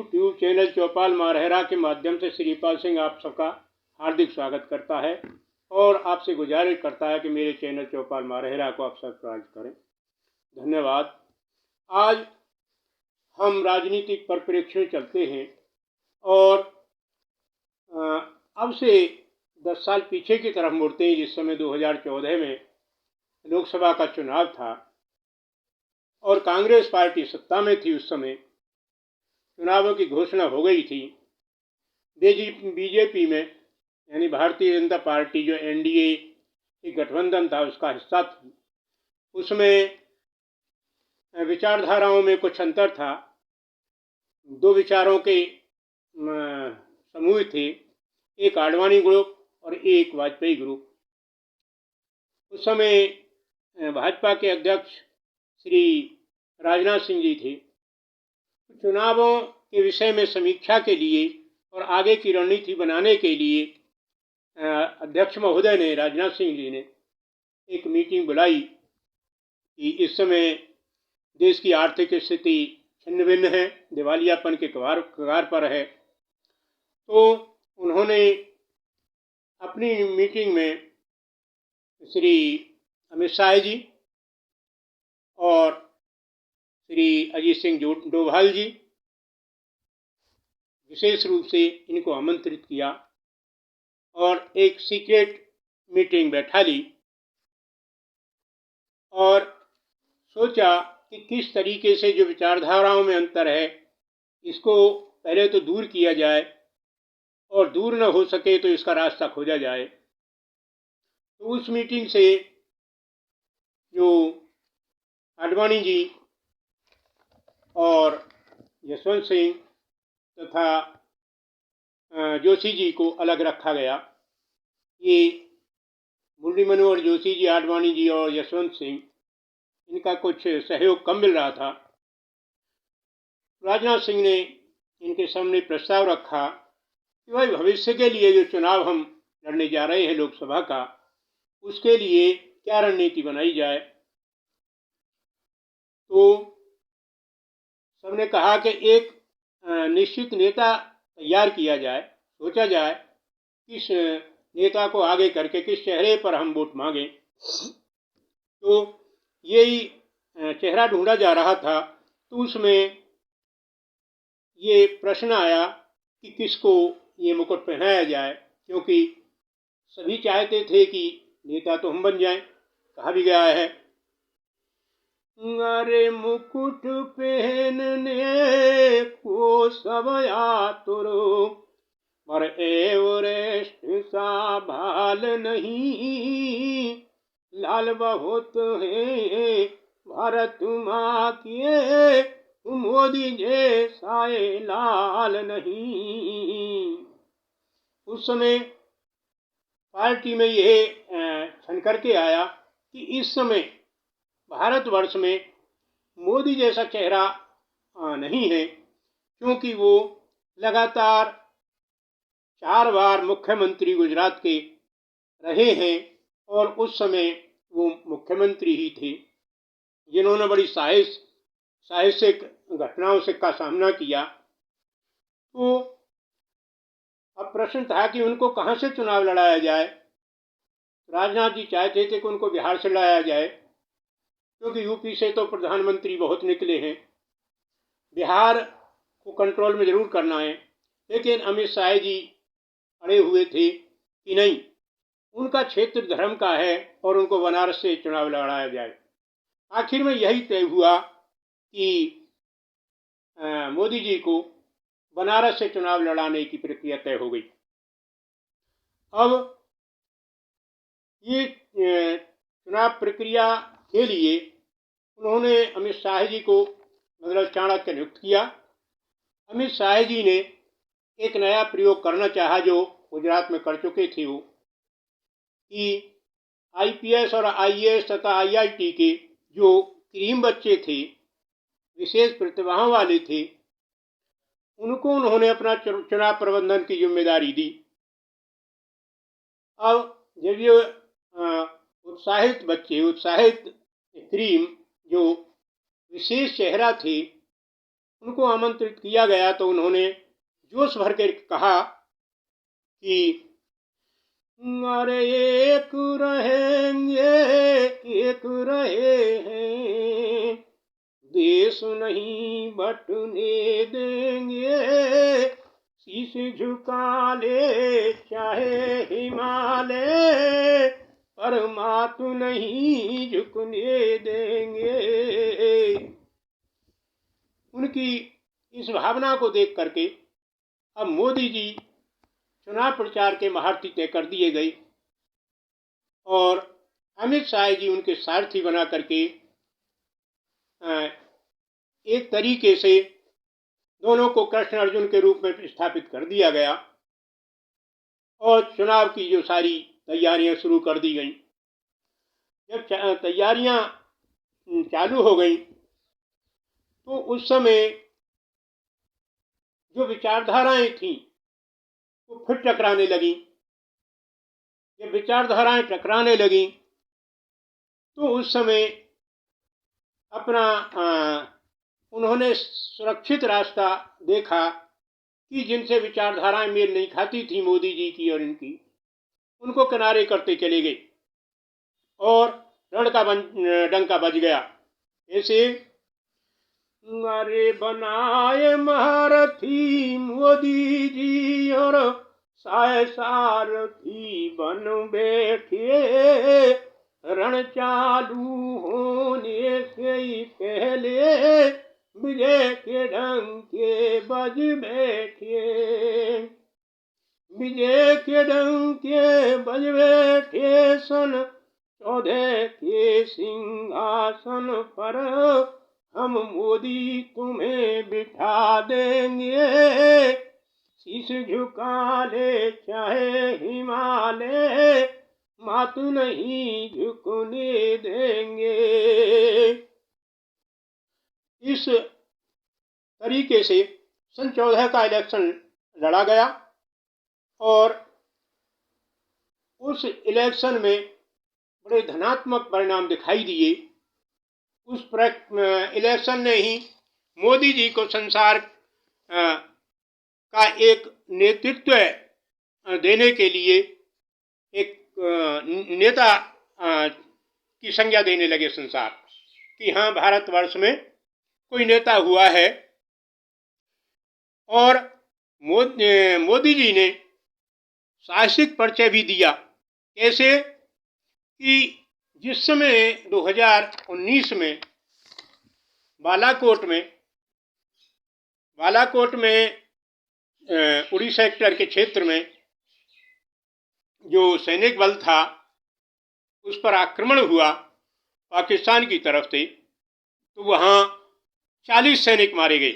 YouTube channel चौपाल मारहरा के माध्यम से श्रीपाल सिंह आप सबका हार्दिक स्वागत करता है और आपसे गुजारिश करता है कि मेरे चैनल चौपाल मारहरा को आप सब्सक्राइब करें। धन्यवाद। आज हम राजनीतिक परिप्रेक्ष्य में चलते हैं और अब से 10 साल पीछे की तरफ मुड़ते हैं, जिस समय 2014 में लोकसभा का चुनाव था और कांग्रेस पार्टी सत्ता में थी। उस समय चुनावों की घोषणा हो गई थी। बीजेपी में यानी भारतीय जनता पार्टी जो एनडीए की गठबंधन था उसका हिस्सा थी। उसमें विचारधाराओं में कुछ अंतर था। दो विचारों के समूह थे, एक आडवाणी ग्रुप और एक वाजपेयी ग्रुप। उस समय भाजपा के अध्यक्ष श्री राजनाथ सिंह जी थे। चुनावों के विषय में समीक्षा के लिए और आगे की रणनीति बनाने के लिए अध्यक्ष महोदय ने, राजनाथ सिंह जी ने, एक मीटिंग बुलाई कि इस समय देश की आर्थिक स्थिति छिन्न भिन्न है, दिवालियापन के कगार पर है। तो उन्होंने अपनी मीटिंग में श्री अमित शाह जी और श्री अजीत सिंह डोभाल जी विशेष रूप से इनको आमंत्रित किया और एक सीक्रेट मीटिंग बैठा ली और सोचा कि किस तरीके से जो विचारधाराओं में अंतर है इसको पहले तो दूर किया जाए और दूर न हो सके तो इसका रास्ता खोजा जाए। तो उस मीटिंग से जो आडवाणी जी और यशवंत सिंह तथा जोशी जी को अलग रखा गया। ये मुरली मनोहर जोशी जी, आडवाणी जी और यशवंत सिंह, इनका कुछ सहयोग कम मिल रहा था। राजनाथ सिंह ने इनके सामने प्रस्ताव रखा कि भाई भविष्य के लिए जो चुनाव हम लड़ने जा रहे हैं लोकसभा का, उसके लिए क्या रणनीति बनाई जाए। तो सबने कहा कि एक निश्चित नेता तैयार किया जाए, सोचा जाए किस नेता को आगे करके किस चेहरे पर हम वोट मांगें। तो यही चेहरा ढूंढा जा रहा था। तो उसमें ये प्रश्न आया कि किसको ये मुकुट पहनाया जाए, क्योंकि सभी चाहते थे कि नेता तो हम बन जाएं। कहा भी गया है, अरे मुकुट पहनने को सब आतुर, पर एवरेस्ट सा भाल नहीं, लाल बहुत है भारत माँ के, मोदी जैसा लाल नहीं। उस समय पार्टी में यह छन करके आया कि इस समय भारतवर्ष में मोदी जैसा चेहरा नहीं है, क्योंकि वो लगातार 4 बार मुख्यमंत्री गुजरात के रहे हैं और उस समय वो मुख्यमंत्री ही थे जिन्होंने बड़ी साहसिक घटनाओं से का सामना किया। तो अब प्रश्न था कि उनको कहाँ से चुनाव लड़ाया जाए। राजनाथ जी चाहते थे कि उनको बिहार से लड़ाया जाए, क्योंकि यूपी से तो प्रधानमंत्री बहुत निकले हैं, बिहार को कंट्रोल में ज़रूर करना है। लेकिन अमित शाह जी अड़े हुए थे कि नहीं, उनका क्षेत्र धर्म का है और उनको बनारस से चुनाव लड़ाया जाए। आखिर में यही तय हुआ कि मोदी जी को बनारस से चुनाव लड़ाने की प्रक्रिया तय हो गई। अब ये चुनाव प्रक्रिया के लिए उन्होंने अमित शाह जी को मतलब चाणक्य नियुक्त किया। अमित शाह जी ने एक नया प्रयोग करना चाहा जो गुजरात में कर चुके थे, वो कि आईपीएस और आईएएस तथा आईआईटी के जो क्रीम बच्चे थे, विशेष प्रतिभाओं वाले थे, उनको उन्होंने अपना चुनाव प्रबंधन की जिम्मेदारी दी। अब जब ये उत्साहित बच्चे, उत्साहित क्रीम जो विशेष चेहरा थे, उनको आमंत्रित किया गया तो उन्होंने जोश भर के कहा कि अरे एक रहेंगे, एक रहे हैं, देश नहीं बटने देंगे, शीश झुका ले चाहे हिमालय, पर मातु नहीं झुकने देंगे। उनकी इस भावना को देख करके अब मोदी जी चुनाव प्रचार के महारथी तय कर दिए गए और अमित शाह जी उनके सारथी बना करके एक तरीके से दोनों को कृष्ण अर्जुन के रूप में स्थापित कर दिया गया और चुनाव की जो सारी तैयारियां शुरू कर दी गई। जब तैयारियां चालू हो गई तो उस समय जो विचारधाराएं थीं वो फिर टकराने लगी। जब विचारधाराएं टकराने लगी तो उस समय अपना उन्होंने सुरक्षित रास्ता देखा कि जिनसे विचारधाराएं मेल नहीं खाती थी मोदी जी की और इनकी, उनको किनारे करते चले गए और रण का डंका बज गया। ऐसे अरे बनाए महारथी मोदी जी और सारथी बन बैठे, रण चालू होने से ही पहले विजय के डंके बज बैठे, विजय के डंके बज बैठे, सन 14 के सिंहासन पर हम मोदी तुम्हें बिठा देंगे, शीश झुका ले चाहे हिमालय, मातु नहीं झुकने देंगे। इस तरीके से सन 14 का इलेक्शन लड़ा गया और उस इलेक्शन में बड़े धनात्मक परिणाम दिखाई दिए। उस इलेक्शन ने ही मोदी जी को संसार का एक नेतृत्व देने के लिए एक नेता की संज्ञा देने लगे संसार कि हाँ, भारतवर्ष में कोई नेता हुआ है। और मोदी जी ने साहसिक परिचय भी दिया। कैसे कि जिस समय 2019 में बालाकोट में उड़ी सेक्टर के क्षेत्र में जो सैनिक बल था उस पर आक्रमण हुआ पाकिस्तान की तरफ से, तो वहाँ 40 सैनिक मारे गए।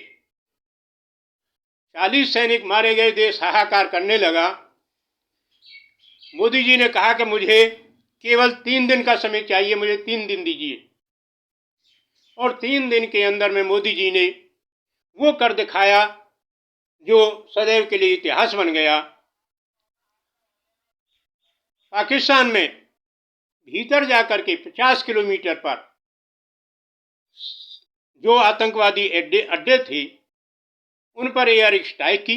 40 सैनिक मारे गए, देश हाहाकार करने लगा। मोदी जी ने कहा कि मुझे केवल 3 दिन का समय चाहिए, मुझे 3 दिन दीजिए। और 3 दिन के अंदर में मोदी जी ने वो कर दिखाया जो सदैव के लिए इतिहास बन गया। पाकिस्तान में भीतर जाकर के 50 किलोमीटर पर जो आतंकवादी अड्डे थे उन पर एयर स्ट्राइक की,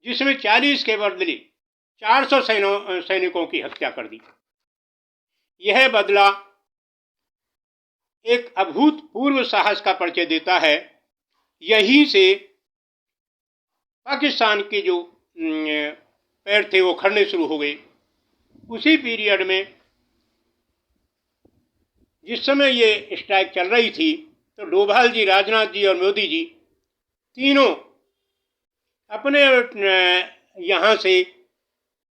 जिसमें 40 के बदले 400 सैनिकों की हत्या कर दी। यह बदला एक अभूतपूर्व साहस का परिचय देता है। यहीं से पाकिस्तान के जो पैर थे वो खड़ने शुरू हो गए। उसी पीरियड में जिस समय ये स्ट्राइक चल रही थी तो डोभाल जी, राजनाथ जी और मोदी जी तीनों अपने यहाँ से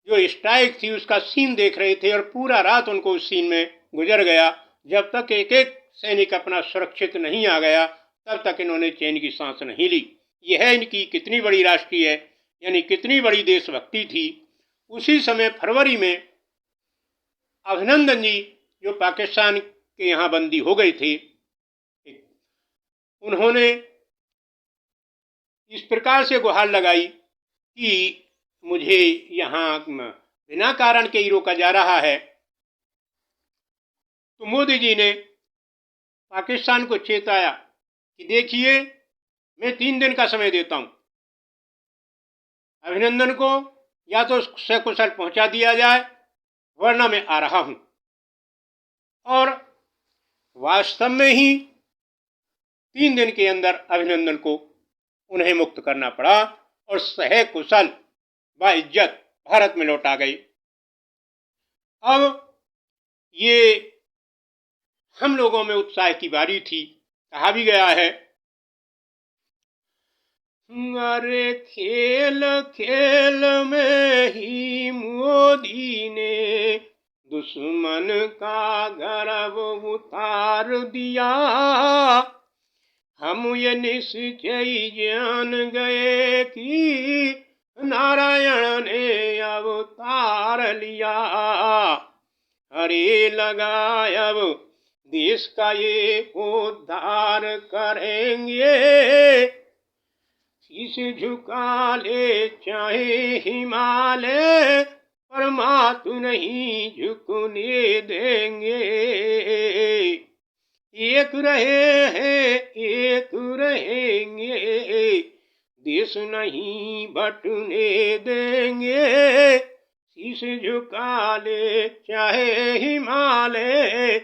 जो स्ट्राइक थी उसका सीन देख रहे थे और पूरा रात उनको उस सीन में गुजर गया। जब तक एक एक सैनिक अपना सुरक्षित नहीं आ गया तब तक इन्होंने चैन की सांस नहीं ली। यह इनकी कितनी बड़ी राष्ट्रीय यानी कितनी बड़ी देशभक्ति थी। उसी समय फरवरी में अभिनंदन जी जो पाकिस्तान के यहाँ बंदी हो गए थे, उन्होंने इस प्रकार से गुहार लगाई कि मुझे यहाँ बिना कारण के ही रोका जा रहा है। तो मोदी जी ने पाकिस्तान को चेताया कि देखिए, मैं 3 दिन का समय देता हूं, अभिनंदन को या तो सकुशल पहुंचा दिया जाए, वरना मैं आ रहा हूं। और वास्तव में ही 3 दिन के अंदर अभिनंदन को उन्हें मुक्त करना पड़ा और सहे कुशल बाइज्जत भारत में लौटा गए। अब ये हम लोगों में उत्साह की बारी थी। कहा भी गया है, अरे खेल खेल में ही मोदी ने दुश्मन का गर्व उतार दिया। हम ये निश्चय जान गए कि नारायण ने अवतार लिया। हरे लगा अब देश का ये उद्धार करेंगे। शीश झुका ले चाहे हिमालय, पर मात नहीं झुकने देंगे। एक रहे हैं एक रहेंगे, देश नहीं बटने देंगे। शीश झुका ले चाहे हिमालय,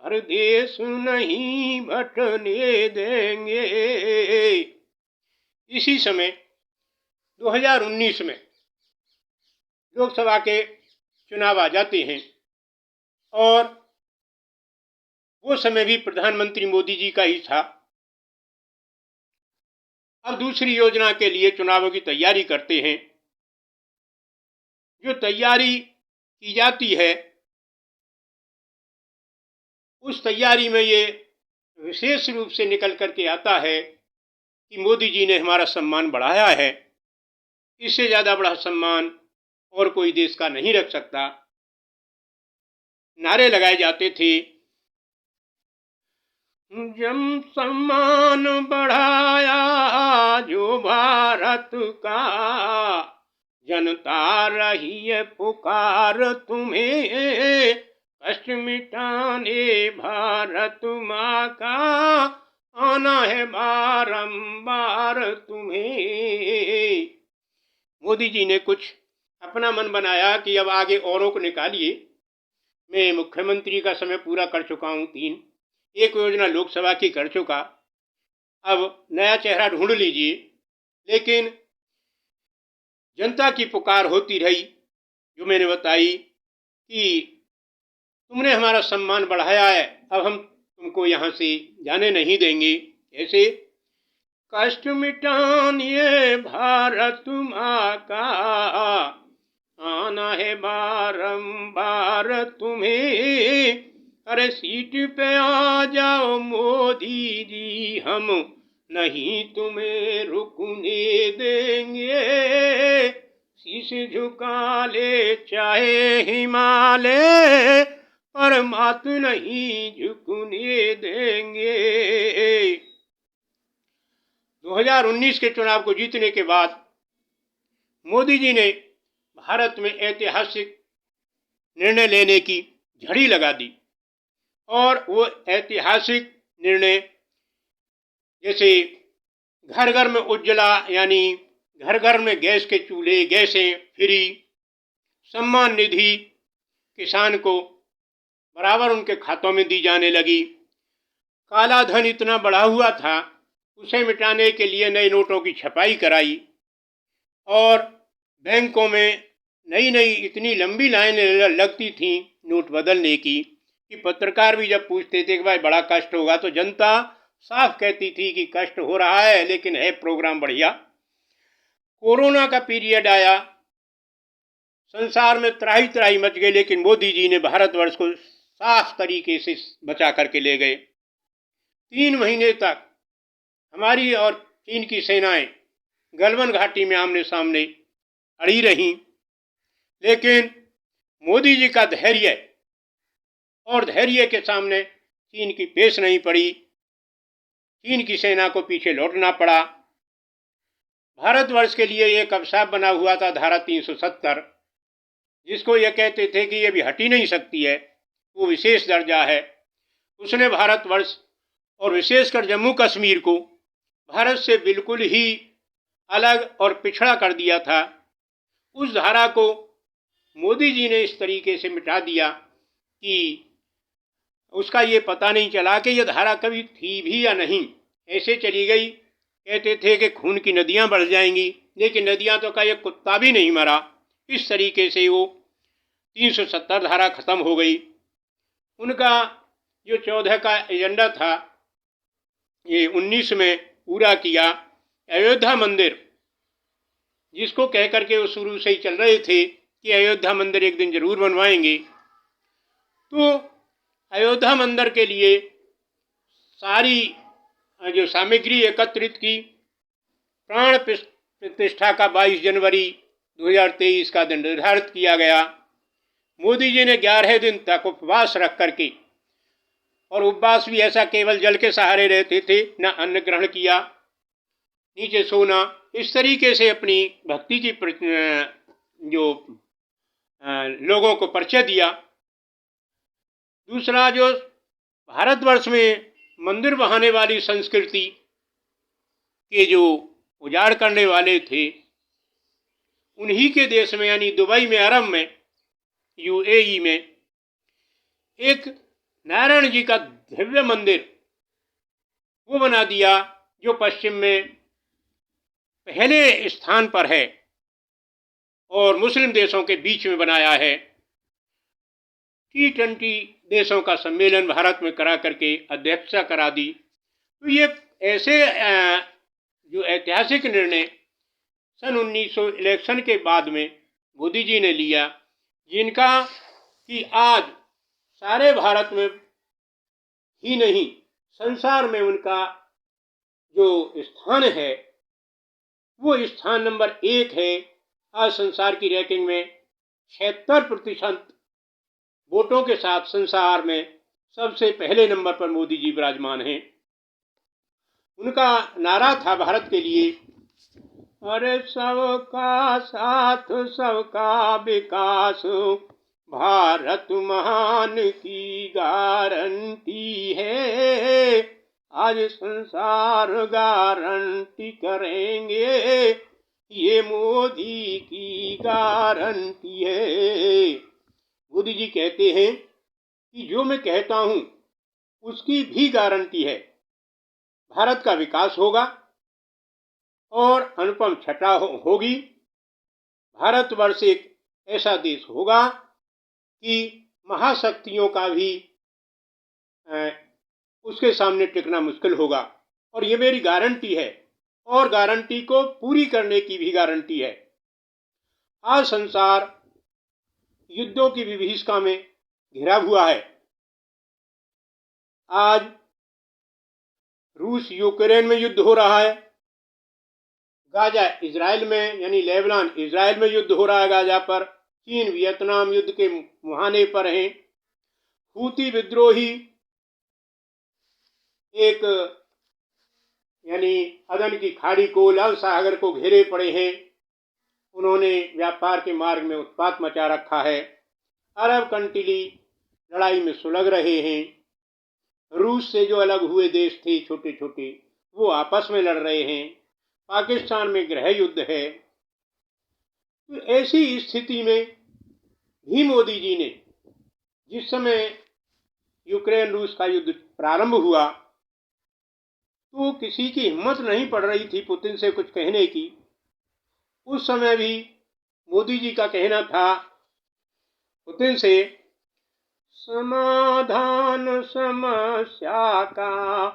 पर देश नहीं बटने देंगे। इसी समय 2019 में लोकसभा के चुनाव आ जाते हैं और वो समय भी प्रधानमंत्री मोदी जी का ही था। अब दूसरी योजना के लिए चुनावों की तैयारी करते हैं। जो तैयारी की जाती है उस तैयारी में ये विशेष रूप से निकल करके आता है कि मोदी जी ने हमारा सम्मान बढ़ाया है। इससे ज़्यादा बड़ा सम्मान और कोई देश का नहीं रख सकता। नारे लगाए जाते थे, जब सम्मान बढ़ाया जो भारत का, जनता रही है पुकार तुम्हें, कष्ट मिटाने भारत माँ का आना है बारंबार तुम्हें। मोदी जी ने कुछ अपना मन बनाया कि अब आगे औरों को निकालिए। मैं मुख्यमंत्री का समय पूरा कर चुका हूँ 3, एक योजना लोकसभा की कर चुका, अब नया चेहरा ढूंढ लीजिए। लेकिन जनता की पुकार होती रही, जो मैंने बताई कि तुमने हमारा सम्मान बढ़ाया है, अब हम तुमको यहाँ से जाने नहीं देंगे। ऐसे कष्ट मिटानिए भारत माँ का आना है बारंबार तुम्हें। अरे सीट पे आ जाओ मोदी जी, हम नहीं तुम्हें रुकने देंगे। शीश झुका ले चाहे हिमालय, पर मात नहीं झुकने देंगे। 2019 के चुनाव को जीतने के बाद मोदी जी ने भारत में ऐतिहासिक निर्णय लेने की झड़ी लगा दी। और वो ऐतिहासिक निर्णय जैसे घर घर में उज्ज्वला, यानी घर घर में गैस के चूल्हे, गैसें फ्री, सम्मान निधि किसान को बराबर उनके खातों में दी जाने लगी। काला धन इतना बढ़ा हुआ था, उसे मिटाने के लिए नए नोटों की छपाई कराई और बैंकों में नई नई इतनी लंबी लाइनें लगती थीं नोट बदलने की कि पत्रकार भी जब पूछते थे कि भाई बड़ा कष्ट होगा, तो जनता साफ कहती थी कि कष्ट हो रहा है लेकिन है प्रोग्राम बढ़िया। कोरोना का पीरियड आया, संसार में त्राही त्राही मच गई, लेकिन मोदी जी ने भारतवर्ष को साफ तरीके से बचा करके ले गए। 3 महीने तक हमारी और चीन की सेनाएं गलवान घाटी में आमने सामने अड़ी रहीं, लेकिन मोदी जी का धैर्य और धैर्य के सामने चीन की पेश नहीं पड़ी। चीन की सेना को पीछे लौटना पड़ा। भारतवर्ष के लिए एक अभिशाप बना हुआ था धारा 370, जिसको ये कहते थे कि ये भी हट ही नहीं सकती है, वो विशेष दर्जा है। उसने भारतवर्ष और विशेषकर जम्मू कश्मीर को भारत से बिल्कुल ही अलग और पिछड़ा कर दिया था, उस धारा को मोदी जी ने इस तरीके से मिटा दिया कि उसका ये पता नहीं चला कि यह धारा कभी थी भी या नहीं, ऐसे चली गई। कहते थे कि खून की नदियां बढ़ जाएंगी, लेकिन नदियां तो का एक कुत्ता भी नहीं मरा। इस तरीके से वो 370 धारा खत्म हो गई। उनका जो 14 का एजेंडा था ये 19 में पूरा किया। अयोध्या मंदिर, जिसको कह करके वो शुरू से ही चल रहे थे कि अयोध्या मंदिर एक दिन जरूर बनवाएंगे, तो अयोध्या मंदिर के लिए सारी जो सामग्री एकत्रित की, प्राण प्रतिष्ठा का 22 जनवरी 2023 का दिन निर्धारित किया गया। मोदी जी ने 11 दिन तक उपवास रख करके, और उपवास भी ऐसा केवल जल के सहारे रहते थे, न अन्न ग्रहण किया, नीचे सोना, इस तरीके से अपनी भक्ति की जो लोगों को परिचय दिया। दूसरा, जो भारतवर्ष में मंदिर बहाने वाली संस्कृति के जो उजाड़ करने वाले थे, उन्हीं के देश में यानी दुबई में, अरब में, यूएई में एक नारायण जी का दिव्य मंदिर वो बना दिया, जो पश्चिम में पहले स्थान पर है और मुस्लिम देशों के बीच में बनाया है। G20 देशों का सम्मेलन भारत में करा करके अध्यक्षता करा दी। तो ये ऐसे जो ऐतिहासिक निर्णय सन 1900 इलेक्शन के बाद में मोदी जी ने लिया, जिनका कि आज सारे भारत में ही नहीं संसार में उनका जो स्थान है वो स्थान नंबर 1 है। आज संसार की रैंकिंग में 76% वोटों के साथ संसार में सबसे पहले नंबर पर मोदी जी विराजमान हैं। उनका नारा था भारत के लिए, अरे सबका साथ सबका विकास, भारत महान की गारंटी है, आज संसार गारंटी करेंगे, ये मोदी की गारंटी है। मोदी जी कहते हैं कि जो मैं कहता हूं उसकी भी गारंटी है, भारत का विकास होगा और अनुपम छटा होगी। भारतवर्ष एक ऐसा देश होगा कि महाशक्तियों का भी उसके सामने टिकना मुश्किल होगा, और ये मेरी गारंटी है, और गारंटी को पूरी करने की भी गारंटी है। आज संसार युद्धों की विभीषिका में घिरा हुआ है। आज रूस यूक्रेन में युद्ध हो रहा है, गाजा इजराइल में यानी लेबनान इजराइल में युद्ध हो रहा है गाजा पर, चीन वियतनाम युद्ध के मुहाने पर हैं, हूती विद्रोही एक यानी अदन की खाड़ी को, लाल सागर को घेरे पड़े हैं, उन्होंने व्यापार के मार्ग में उत्पात मचा रखा है। अरब कंट्री लड़ाई में सुलग रहे हैं, रूस से जो अलग हुए देश थे छोटे छोटे वो आपस में लड़ रहे हैं, पाकिस्तान में गृह युद्ध है। तो ऐसी स्थिति में भी मोदी जी ने, जिस समय यूक्रेन रूस का युद्ध प्रारंभ हुआ तो किसी की हिम्मत नहीं पड़ रही थी पुतिन से कुछ कहने की, उस समय भी मोदी जी का कहना था पुतिन से, समाधान समस्या का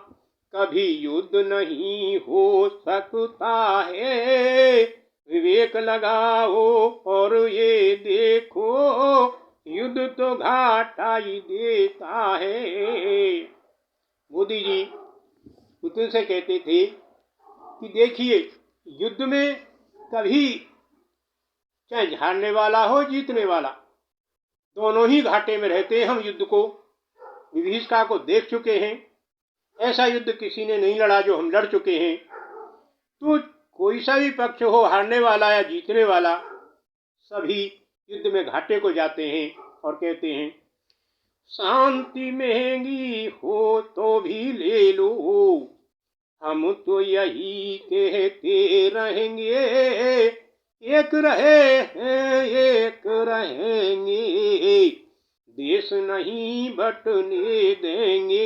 कभी युद्ध नहीं हो सकता है, विवेक लगाओ और ये देखो युद्ध तो घाटा ही देता है। मोदी जी पुतिन से कहते थे कि देखिए, युद्ध में कभी चाहे हारने वाला हो जीतने वाला, दोनों ही घाटे में रहते हैं। हम युद्ध को, विभीषिका को देख चुके हैं, ऐसा युद्ध किसी ने नहीं लड़ा जो हम लड़ चुके हैं। तो कोई सा भी पक्ष हो, हारने वाला या जीतने वाला, सभी युद्ध में घाटे को जाते हैं और कहते हैं शांति महंगी हो तो भी ले लो, हम तो यही कहते रहेंगे, एक रहे हैं एक रहेंगे, देश नहीं बटने देंगे।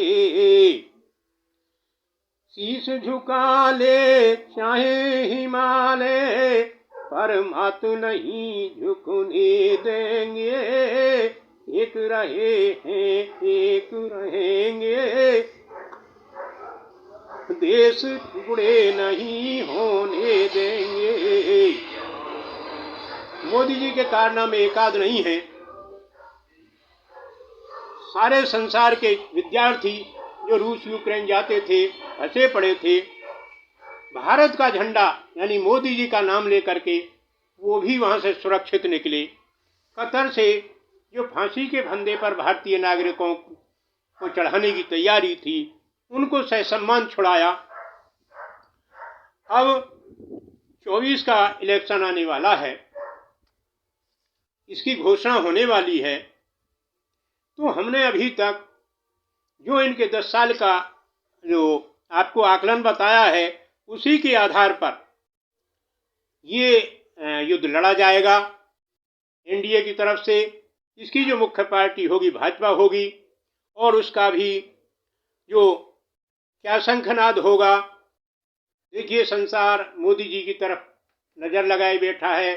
शीश झुका ले चाहे हिमालय, पर मत नहीं झुकने देंगे, एक रहे हैं एक रहेंगे, देश टुकड़े नहीं होने देंगे। मोदी जी के कारनामे एकाध नहीं हैं। सारे संसार के विद्यार्थी जो रूस यूक्रेन जाते थे, फंसे पड़े थे, भारत का झंडा यानी मोदी जी का नाम लेकर के वो भी वहां से सुरक्षित निकले। कतर से जो फांसी के फंदे पर भारतीय नागरिकों को चढ़ाने की तैयारी थी, उनको ससम्मान छुड़ाया। अब 24 का इलेक्शन आने वाला है, इसकी घोषणा होने वाली है, तो हमने अभी तक जो इनके 10 साल का जो आपको आकलन बताया है, उसी के आधार पर ये युद्ध लड़ा जाएगा एनडीए की तरफ से। इसकी जो मुख्य पार्टी होगी भाजपा होगी, और उसका भी जो क्या शंखनाद होगा। देखिए, संसार मोदी जी की तरफ नजर लगाए बैठा है,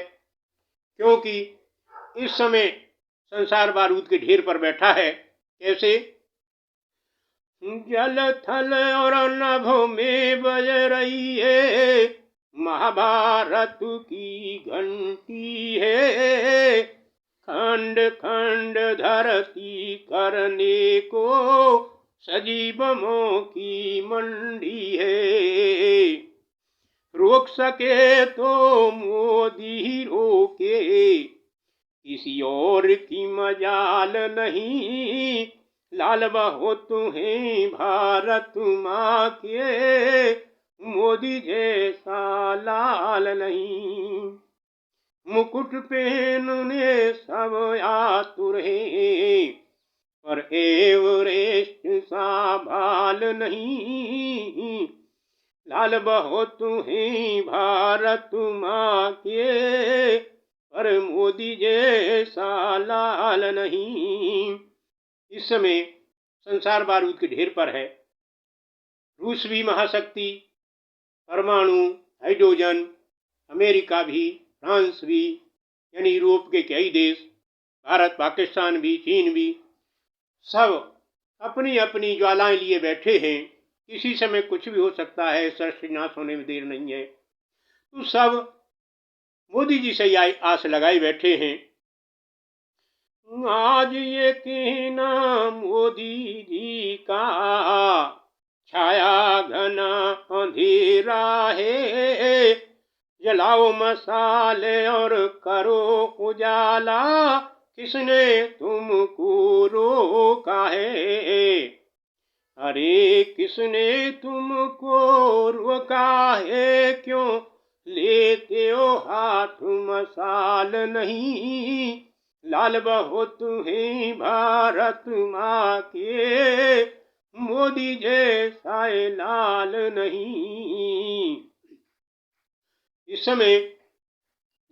क्योंकि इस समय संसार बारूद के ढेर पर बैठा है। कैसे? जल थल और नभों में बज रही है महाभारत की घंटी है, खंड खंड धरती करने को सजी बमों की मंडी है। रोक सके तो मोदी ही रोके, किसी और की मजाल नहीं, लाल बहो तुम्हें भारत माँ के, मोदी जैसा लाल नहीं। मुकुट पहनने सब आतुर हैं, पर एवरेस्ट सा भाल नहीं, लाल बहो तुम्हें भारत माँ के, पर मोदी जैसा लाल नहीं। इस समय संसार बारूद के ढेर पर है। रूस भी महाशक्ति, परमाणु, हाइड्रोजन, अमेरिका भी, फ्रांस भी, यानी यूरोप के कई देश, भारत, पाकिस्तान भी, चीन भी, सब अपनी अपनी ज्वालाएं लिए बैठे हैं। किसी समय कुछ भी हो सकता है, सर्वनाश होने में देर नहीं है। तो सब मोदी जी से आस लगाए बैठे हैं। आज ये कहना मोदी जी का, छाया घना अंधेरा है, जलाओ मसाले और करो उजाला, किसने तुमको रोका है, अरे किसने तुमको रोका है, क्यों लेते हो हाथ मसाल नहीं, लाल बहो तुम्हें भारत माँ के, मोदी जैसा लाल नहीं। इस समय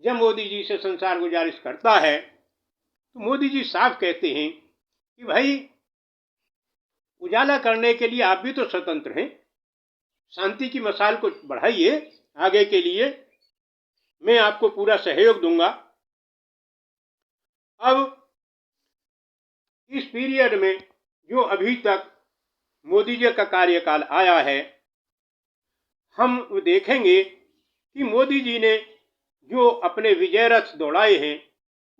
जब मोदी जी से संसार गुजारिश करता है, तो मोदी जी साफ कहते हैं कि भाई, उजाला करने के लिए आप भी तो स्वतंत्र हैं, शांति की मसाल को बढ़ाइए, आगे के लिए मैं आपको पूरा सहयोग दूंगा। अब इस पीरियड में जो अभी तक मोदी जी का कार्यकाल आया है, हम देखेंगे कि मोदी जी ने जो अपने विजय रथ दौड़ाए हैं,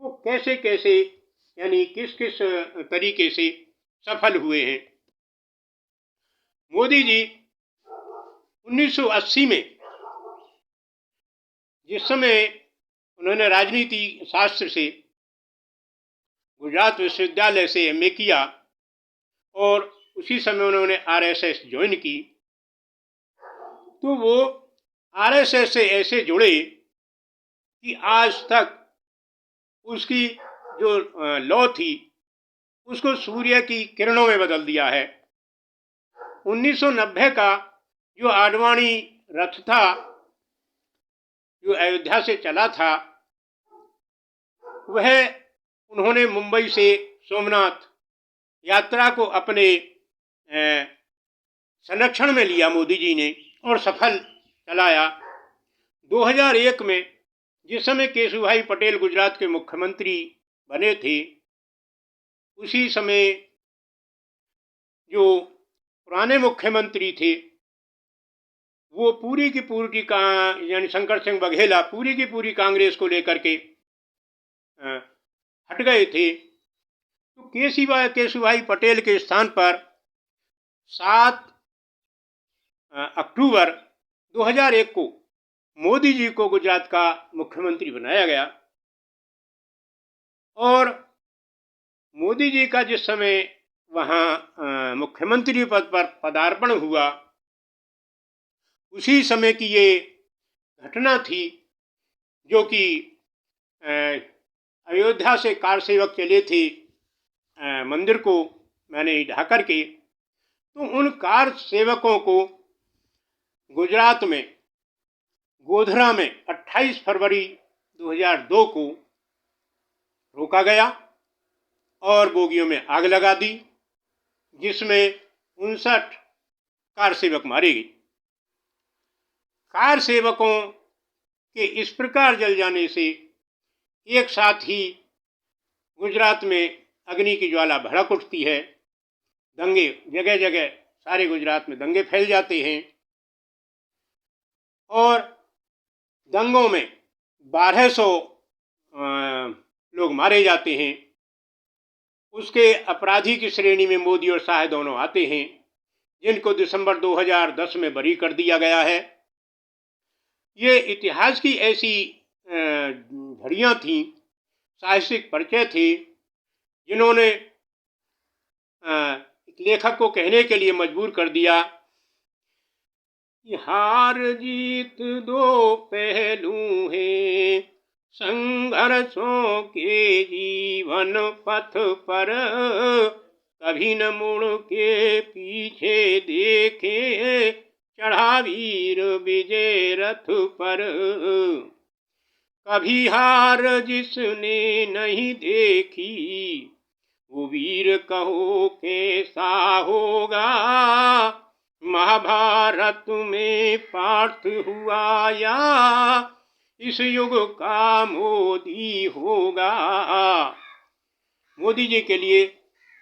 वो कैसे कैसे, यानी किस किस तरीके से सफल हुए हैं। मोदी जी 1980 में जिस समय उन्होंने राजनीति शास्त्र से गुजरात विश्वविद्यालय से एमए किया, और उसी समय उन्होंने आरएसएस ज्वाइन की, तो वो आरएसएस से ऐसे जुड़े कि आज तक उसकी जो लौ थी उसको सूर्य की किरणों में बदल दिया है। 1990 का जो आडवाणी रथ था जो अयोध्या से चला था, वह उन्होंने मुंबई से सोमनाथ यात्रा को अपने संरक्षण में लिया मोदी जी ने और सफल चलाया। 2001 में जिस समय केशुभाई पटेल गुजरात के मुख्यमंत्री बने थे, उसी समय जो पुराने मुख्यमंत्री थे वो पूरी की पूरी यानी शंकर सिंह बघेला पूरी की पूरी कांग्रेस को लेकर के हट गए थे। तो केशुभाई पटेल के स्थान पर 7 अक्टूबर 2001 को मोदी जी को गुजरात का मुख्यमंत्री बनाया गया। और मोदी जी का जिस समय वहाँ मुख्यमंत्री पद पर पदार्पण हुआ, उसी समय की ये घटना थी जो कि अयोध्या से कार सेवक चले थे मंदिर को मैंने ढा करके, तो उन कार सेवकों को गुजरात में गोधरा में 28 फरवरी 2002 को रोका गया और बोगियों में आग लगा दी, जिसमें 59 कार सेवक मारे गए। कार सेवकों के इस प्रकार जल जाने से एक साथ ही गुजरात में अग्नि की ज्वाला भड़क उठती है। दंगे जगह जगह, सारे गुजरात में दंगे फैल जाते हैं और दंगों में 1200 लोग मारे जाते हैं। उसके अपराधी की श्रेणी में मोदी और शाह दोनों आते हैं, जिनको दिसंबर 2010 में बरी कर दिया गया है। ये इतिहास की ऐसी घड़ियाँ थीं, साहसिक परिचय थे, जिन्होंने लेखक को कहने के लिए मजबूर कर दिया कि हार जीत दो पहलू हैं संघर्षों के जीवन पथ पर, कभी न मुड़ के पीछे देखे चढ़ा वीर विजय रथ पर। कभी हार जिसने नहीं देखी वो वीर कहो कैसा होगा, महाभारत में पार्थ हुआ या इस युग का मोदी होगा। मोदी जी के लिए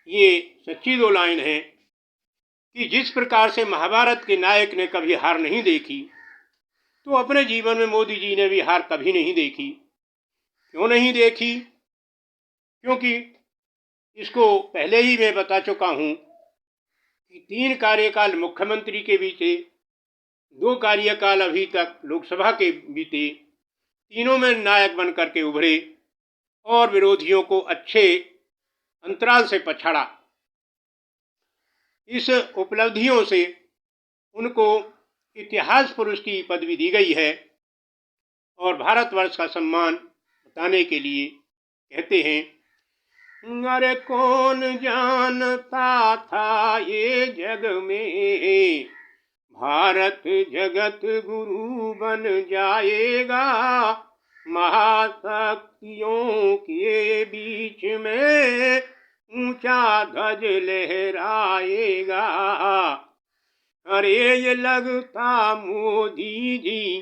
ये सच्ची 2 लाइन है कि जिस प्रकार से महाभारत के नायक ने कभी हार नहीं देखी, तो अपने जीवन में मोदी जी ने भी हार कभी नहीं देखी। क्यों नहीं देखी? क्योंकि इसको पहले ही मैं बता चुका हूँ कि 3 कार्यकाल मुख्यमंत्री के बीते, 2 कार्यकाल अभी तक लोकसभा के बीते, तीनों में नायक बन करके उभरे और विरोधियों को अच्छे अंतराल से पछाड़ा। इस उपलब्धियों से उनको इतिहास पुरुष की पदवी दी गई है और भारतवर्ष का सम्मान बताने के लिए कहते हैं, अरे कौन जानता था ये जग में भारत जगत गुरु बन जाएगा, महाशक्तियों के बीच में ऊंचा ध्वज लहराएगा। अरे ये लगता मोदी जी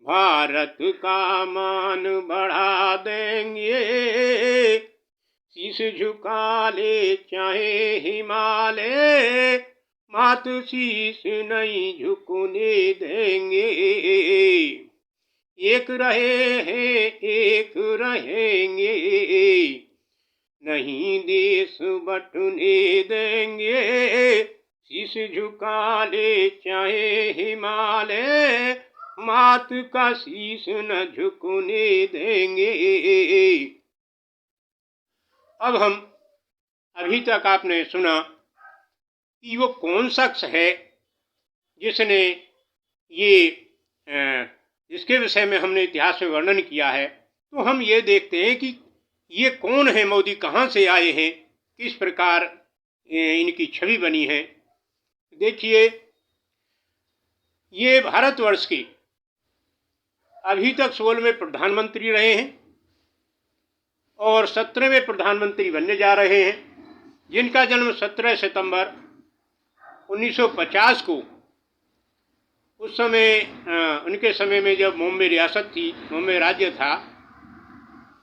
भारत का मान बढ़ा देंगे, शीश झुका ले चाहे हिमालय, मात शीश नहीं झुकने देंगे। एक रहे हैं एक रहेंगे, नहीं देश बटने देंगे, शीश झुका ले चाहे हिमालय, मात का शीश न झुकने देंगे। अब हम अभी तक आपने सुना कि वो कौन शख्स है जिसने ये जिसके विषय में हमने इतिहास में वर्णन किया है। तो हम ये देखते हैं कि ये कौन है, मोदी कहाँ से आए हैं, किस प्रकार इनकी छवि बनी है। देखिए, ये भारतवर्ष के अभी तक 16वें प्रधानमंत्री रहे हैं और 17वें प्रधानमंत्री बनने जा रहे हैं, जिनका जन्म 17 सितंबर 1950 को, उस समय उनके समय में जब बॉम्बे रियासत थी, बॉम्बे राज्य था।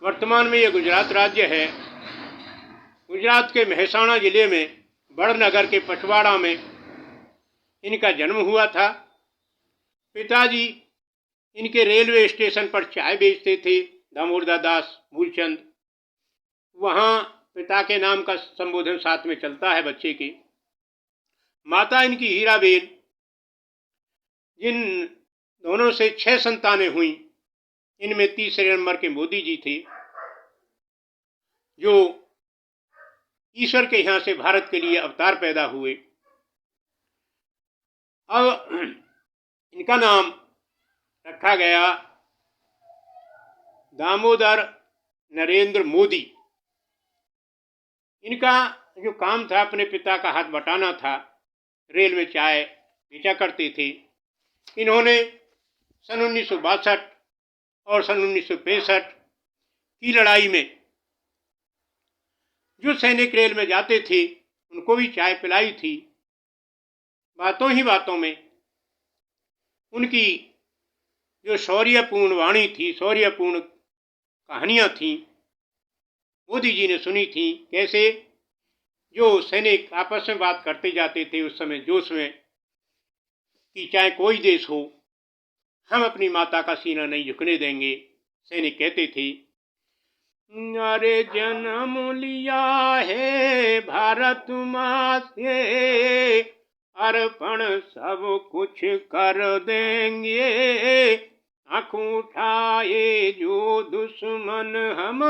वर्तमान में ये गुजरात राज्य है। गुजरात के मेहसाणा जिले में बड़नगर के पचवाड़ा में इनका जन्म हुआ था। पिताजी इनके रेलवे स्टेशन पर चाय बेचते थे, दामोदर दास मूलचंद। वहाँ पिता के नाम का संबोधन साथ में चलता है बच्चे के। माता इनकी हीराबेन, जिन दोनों से 6 संतानें हुई, इनमें तीसरे नंबर के मोदी जी थे, जो ईश्वर के यहाँ से भारत के लिए अवतार पैदा हुए। अब इनका नाम रखा गया दामोदर नरेंद्र मोदी। इनका जो काम था, अपने पिता का हाथ बटाना था। रेल में चाय बेचा करते थे। इन्होंने सन 1962 और सन 1965 की लड़ाई में जो सैनिक रेल में जाते थे उनको भी चाय पिलाई थी। बातों ही बातों में उनकी जो शौर्यपूर्ण वाणी थी, शौर्यपूर्ण कहानियाँ थीं, मोदी जी ने सुनी थी। कैसे जो सैनिक आपस में बात करते जाते थे उस समय जोश में कि चाहे कोई देश हो, हम अपनी माता का सीना नहीं झुकने देंगे। सैनिक कहते थे, अरे जन्म लिया है भारत माँ से, अर्पण सब कुछ कर देंगे। आँख उठाए जो दुश्मन हम,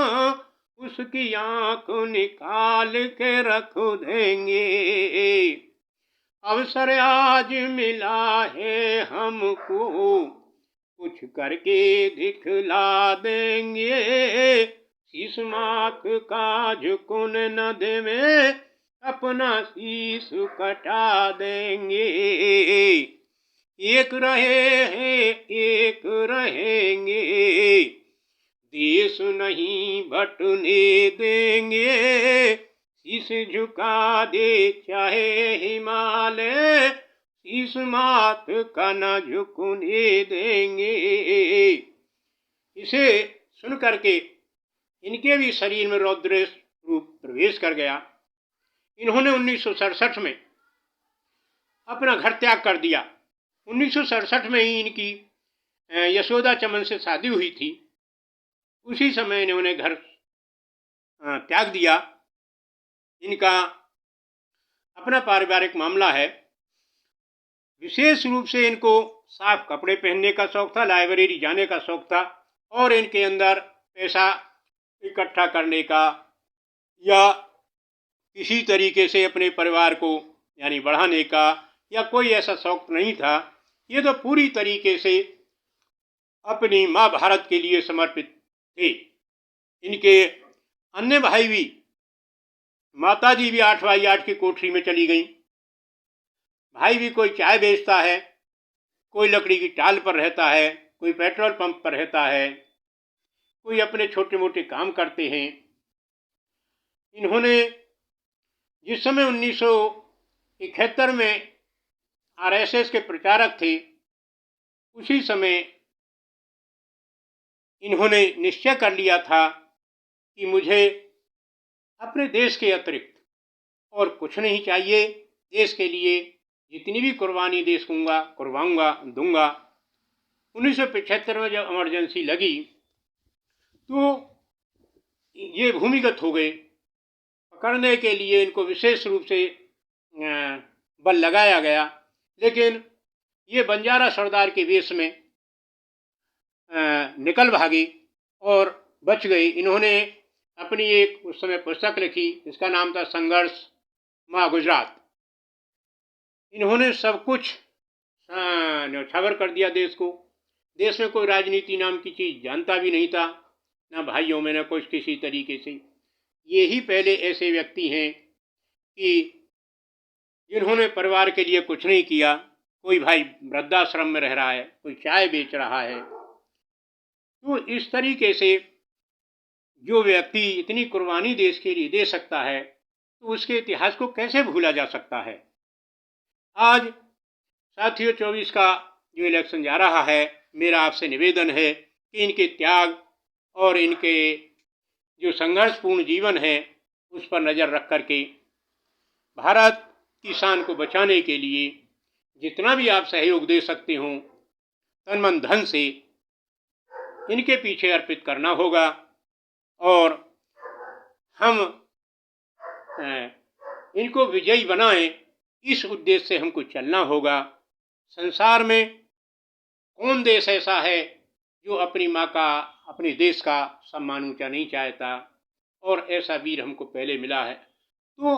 उसकी आँख निकाल के रख देंगे। अवसर आज मिला है हमको, कुछ करके दिखला देंगे। शीश मात का झुकन न देवे, अपना शीश कटा देंगे। एक रहे हैं एक रहेंगे, देश नहीं बटने देंगे। शीश झुका दे चाहे हिमालय, शीश मात का न झुकने देंगे। इसे सुन करके इनके भी शरीर में रौद्र रूप प्रवेश कर गया। इन्होंने 1967 में अपना घर त्याग कर दिया। 1967 में ही इनकी यशोदा चमन से शादी हुई थी। उसी समय इन्होंने घर त्याग दिया। इनका अपना पारिवारिक मामला है। विशेष रूप से इनको साफ कपड़े पहनने का शौक था, लाइब्रेरी जाने का शौक था, और इनके अंदर पैसा इकट्ठा करने का या किसी तरीके से अपने परिवार को यानी बढ़ाने का या कोई ऐसा शौक नहीं था। ये तो पूरी तरीके से अपनी माँ भारत के लिए समर्पित थे। इनके अन्य भाई भी, माता जी भी 8x8 की कोठरी में चली गई। भाई भी कोई चाय बेचता है, कोई लकड़ी की टाल पर रहता है, कोई पेट्रोल पंप पर रहता है, कोई अपने छोटे मोटे काम करते हैं। इन्होंने जिस समय 1971 में आरएसएस के प्रचारक थे, उसी समय इन्होंने निश्चय कर लिया था कि मुझे अपने देश के अतिरिक्त और कुछ नहीं चाहिए। देश के लिए जितनी भी कुर्बानी देश करवाऊंगा दूंगा। 1975 में जब इमरजेंसी लगी तो ये भूमिगत हो गए। पकड़ने के लिए इनको विशेष रूप से बल लगाया गया, लेकिन ये बंजारा सरदार के वेश में निकल भागे और बच गए। इन्होंने अपनी एक उस समय पुस्तक लिखी, इसका नाम था संघर्ष माँ गुजरात। इन्होंने सब कुछ न्यौछावर कर दिया देश को। देश में कोई राजनीति नाम की चीज़ जानता भी नहीं था, ना भाइयों में ना कुछ किसी तरीके से। ये ही पहले ऐसे व्यक्ति हैं कि जिन्होंने परिवार के लिए कुछ नहीं किया, कोई भाई वृद्धाश्रम में रह रहा है, कोई चाय बेच रहा है। तो इस तरीके से जो व्यक्ति इतनी कुर्बानी देश के लिए दे सकता है, तो उसके इतिहास को कैसे भूला जा सकता है। आज साथियों 24 का जो इलेक्शन जा रहा है, मेरा आपसे निवेदन है कि इनके त्याग और इनके जो संघर्षपूर्ण जीवन है उस पर नज़र रख करके भारत की शान को बचाने के लिए जितना भी आप सहयोग दे सकते हो तन मन धन से इनके पीछे अर्पित करना होगा और हम इनको विजयी बनाएं, इस उद्देश्य से हमको चलना होगा। संसार में कौन देश ऐसा है जो अपनी माँ का, अपने देश का सम्मान ऊंचा नहीं चाहता, और ऐसा वीर हमको पहले मिला है। तो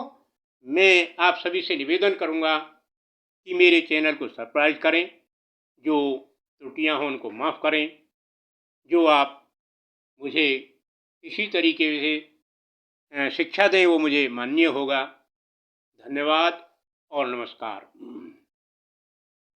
मैं आप सभी से निवेदन करूंगा कि मेरे चैनल को सब्सक्राइब करें, जो त्रुटियां हों उनको माफ़ करें, जो आप मुझे इसी तरीके से शिक्षा दें वो मुझे मान्य होगा। धन्यवाद और नमस्कार।